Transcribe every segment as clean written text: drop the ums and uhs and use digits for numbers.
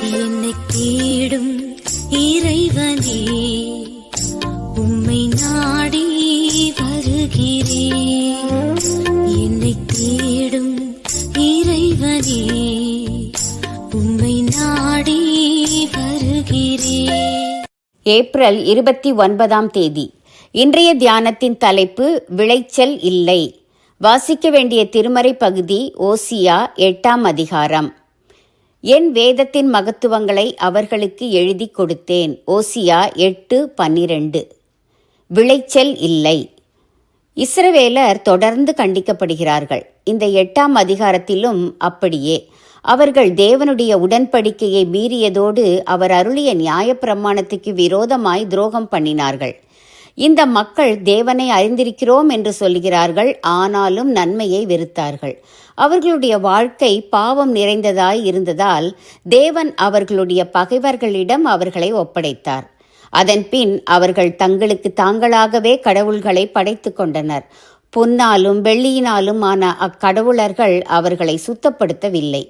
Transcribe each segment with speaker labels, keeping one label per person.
Speaker 1: என்னை தேடும் இறைவனே, உம்மை நாடி வருகிறேன். என்னை தேடும் இறைவனே, உம்மை நாடி வருகிறேன்.
Speaker 2: ஏப்ரல் 29 இன்றைய தியானத்தின் தலைப்பு விளைச்சல் இல்லை. வாசிக்க வேண்டிய திருமறை பகுதி ஓசியா 8ஆம் அதிகாரம். என் வேதத்தின் மகத்துவங்களை அவர்களுக்கு எழுதி கொடுத்தேன். ஓசியா 8:12. விளைச்சல் இல்லை. இஸ்ரவேலர் தொடர்ந்து கண்டிக்கப்படுகிறார்கள். இந்த 8ஆம் அதிகாரத்திலும் அப்படியே. அவர்கள் தேவனுடைய உடன்படிக்கையை மீறியதோடு அவர் அருளிய நியாயப்பிரமாணத்துக்கு விரோதமாய் துரோகம் பண்ணினார்கள். இந்த மக்கள் தேவனை அறிந்திருக்கிறோம் என்று சொல்கிறார்கள், ஆனாலும் நன்மையை வெறுத்தார்கள். அவர்களுடைய வாழ்க்கை பாவம் நிறைந்ததாய் இருந்ததால் தேவன் அவர்களுடைய பகைவர்களிடம் அவர்களை ஒப்படைத்தார். அதன்பின் அவர்கள் தங்களுக்கு தாங்களாகவே கடவுள்களை படைத்து கொண்டனர். பொன்னாலும் வெள்ளியினாலும் ஆன அக்கடவுளர்கள் அவர்களை சுத்தப்படுத்தவில்லை.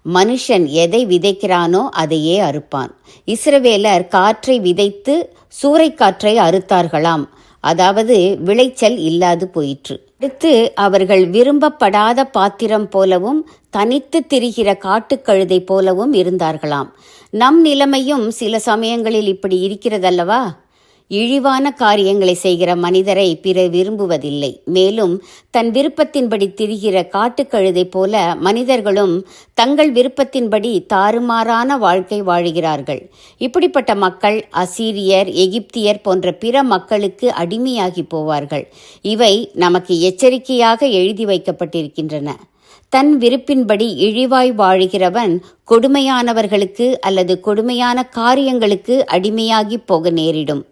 Speaker 2: மனுஷன் எதை விதைக்கிறானோ அதையே அறுப்பான். இஸ்ரவேலர் காற்றை விதைத்து சூறைக்காற்றை அறுத்தார்களாம். அதாவது விளைச்சல் இல்லாது போயிற்று. அடுத்து அவர்கள் விரும்பப்படாத பாத்திரம் போலவும் தனித்து திரிகிற காட்டுக்கழுதை போலவும் இருந்தார்களாம். நம் நிலைமையும் சில சமயங்களில் இப்படி இருக்கிறதல்லவா? இழிவான காரியங்களை செய்கிற மனிதரை பிறர் விரும்புவதில்லை. மேலும் தன் விருப்பத்தின்படி திரிகிற காட்டுக்கழுதை போல மனிதர்களும் தங்கள் விருப்பத்தின்படி தாறுமாறான வாழ்க்கை வாழுகிறார்கள். இப்படிப்பட்ட மக்கள் அசீரியர், எகிப்தியர் போன்ற பிற மக்களுக்கு அடிமையாகி போவார்கள். இவை நமக்கு எச்சரிக்கையாக எழுதி வைக்கப்பட்டிருக்கின்றன. தன் விருப்பின்படி இழிவாய் வாழுகிறவன் கொடுமையானவர்களுக்கு அல்லது கொடுமையான காரியங்களுக்கு அடிமையாகி போக நேரிடும்.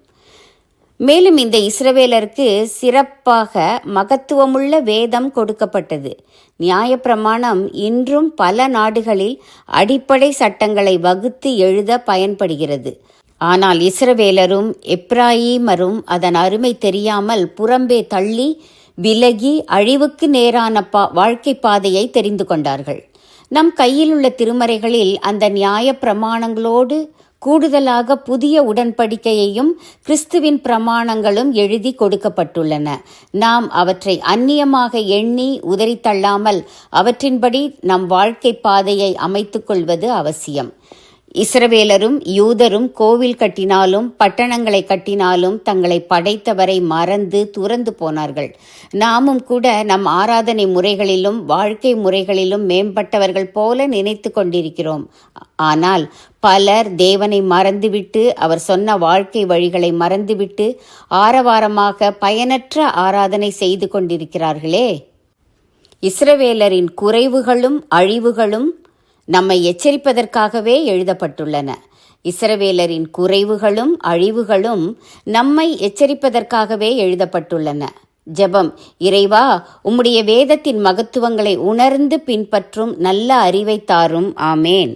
Speaker 2: மேலும் இந்த இஸ்ரவேலருக்கு சிறப்பாக மகத்துவமுள்ள வேதம் கொடுக்கப்பட்டது. நியாயப்பிரமாணம் இன்றும் பல நாடுகளில் அடிப்படை சட்டங்களை வகுத்து எழுத பயன்படுகிறது. ஆனால் இஸ்ரவேலரும் எப்ராயீமரும் அதன் அருமை தெரியாமல் புறம்பே தள்ளி விலகி அழிவுக்கு நேரான வாழ்க்கை பாதையை தெரிந்து கொண்டார்கள். நம் கையில் உள்ள திருமறைகளில் அந்த நியாய பிரமாணங்களோடு கூடுதலாக புதிய உடன்படிக்கையையும் கிறிஸ்துவின் பிரமாணங்களும் எழுதி கொடுக்கப்பட்டுள்ளன. நாம் அவற்றை அந்நியமாக எண்ணி உதறித்தள்ளாமல் அவற்றின்படி நம் வாழ்க்கை பாதையை அமைத்துக் கொள்வது அவசியம். இஸ்ரவேலரும் யூதரும் கோவில் கட்டினாலும் பட்டணங்களை கட்டினாலும் தங்களை படைத்தவரை மறந்து துறந்து போனார்கள். நாமும் கூட நம் ஆராதனை முறைகளிலும் வாழ்க்கை முறைகளிலும் மேம்பட்டவர்கள் போல நினைத்து கொண்டிருக்கிறோம். ஆனால் பலர் தேவனை மறந்துவிட்டு அவர் சொன்ன வாழ்க்கை வழிகளை மறந்துவிட்டு ஆரவாரமாக பயனற்ற ஆராதனை செய்து கொண்டிருக்கிறார்களே. இஸ்ரவேலரின் குறைவுகளும் அழிவுகளும் நம்மை எச்சரிப்பதற்காகவே எழுதப்பட்டுள்ளன. இஸ்ரவேலரின் குறைவுகளும் அழிவுகளும் நம்மை எச்சரிப்பதற்காகவே எழுதப்பட்டுள்ளன. ஜெபம். இறைவா, உம்முடைய வேதத்தின் மகத்துவங்களை உணர்ந்து பின்பற்றும் நல்ல அறிவை தாரும். ஆமேன்.